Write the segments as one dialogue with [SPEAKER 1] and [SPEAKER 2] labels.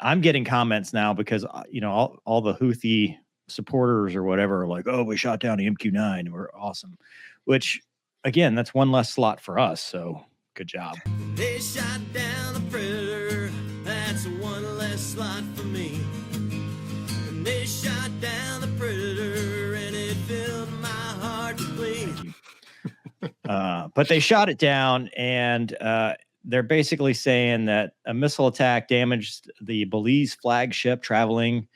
[SPEAKER 1] I'm getting comments now because, all the Houthi supporters or whatever are like, oh, we shot down the MQ-9. We're awesome. Which, again, that's one less slot for us. So good job.
[SPEAKER 2] They shot down a Predator. That's one less slot for me. And they shot down the Predator, and it filled my heart to bleed.
[SPEAKER 1] But they shot it down, and they're basically saying that a missile attack damaged the Belize flagship traveling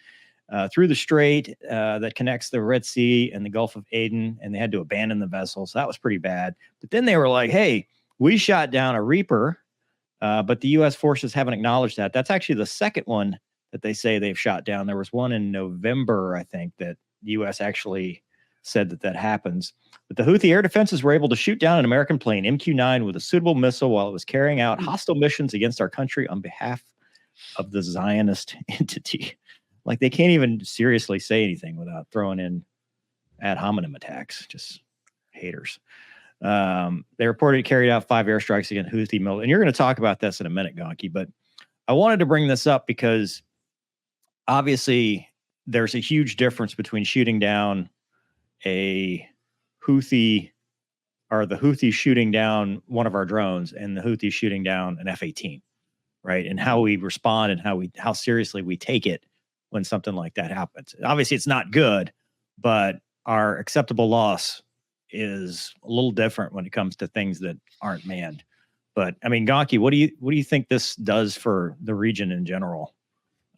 [SPEAKER 1] through the strait that connects the Red Sea and the Gulf of Aden, and they had to abandon the vessel. So that was pretty bad. But then they were like, hey, we shot down a Reaper, but the U.S. forces haven't acknowledged that. That's actually the second one that they say they've shot down. There was one in November, I think, that the U.S. actually said that happens. But the Houthi air defenses were able to shoot down an American plane, MQ-9, with a suitable missile while it was carrying out hostile missions against our country on behalf of the Zionist entity. Like, they can't even seriously say anything without throwing in ad hominem attacks. Just haters. They reported carried out 5 airstrikes against Houthi military. And you're going to talk about this in a minute, Gonky, but I wanted to bring this up because obviously there's a huge difference between shooting down a Houthi, or the Houthis shooting down one of our drones, and the Houthis shooting down an F-18, right? And how we respond and how seriously we take it when something like that happens. Obviously, it's not good, but our acceptable loss is a little different when it comes to things that aren't manned. But I mean, Gonky, what do you think this does for the region in general?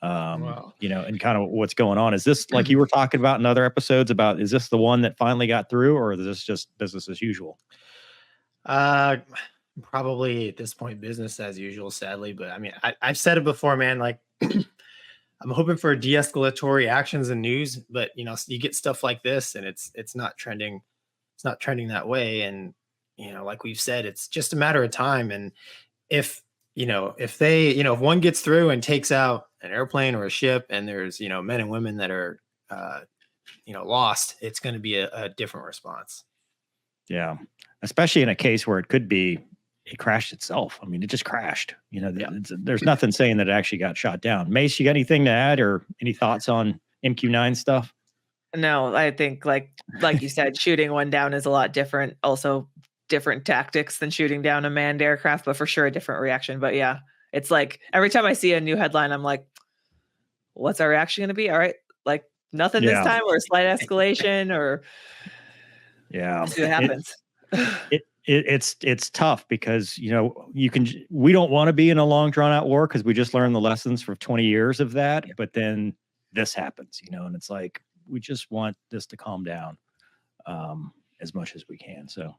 [SPEAKER 1] And kind of what's going on. Is this, like you were talking about in other episodes, about, is this the one that finally got through, or is this just business as usual?
[SPEAKER 3] Probably at this point, business as usual, sadly. But I mean, I've said it before, man, like I'm hoping for de-escalatory actions and news, but you get stuff like this and it's not trending. It's not trending that way. And, like we've said, it's just a matter of time. And if one gets through and takes out an airplane or a ship, and there's, men and women that are, lost, it's going to be a different response.
[SPEAKER 1] Yeah. Especially in a case where it crashed itself. I mean, it just crashed, There's nothing saying that it actually got shot down. Mace, you got anything to add or any thoughts on MQ-9 stuff?
[SPEAKER 4] No, I think like you said, shooting one down is a lot different. Also different tactics than shooting down a manned aircraft, but for sure a different reaction. But yeah, it's like every time I see a new headline, I'm like, what's our reaction going to be? All right, like nothing this time, or a slight escalation, or see what happens.
[SPEAKER 1] It's tough because we don't want to be in a long drawn out war because we just learned the lessons for 20 years of that. But then this happens, and it's like we just want this to calm down as much as we can. So.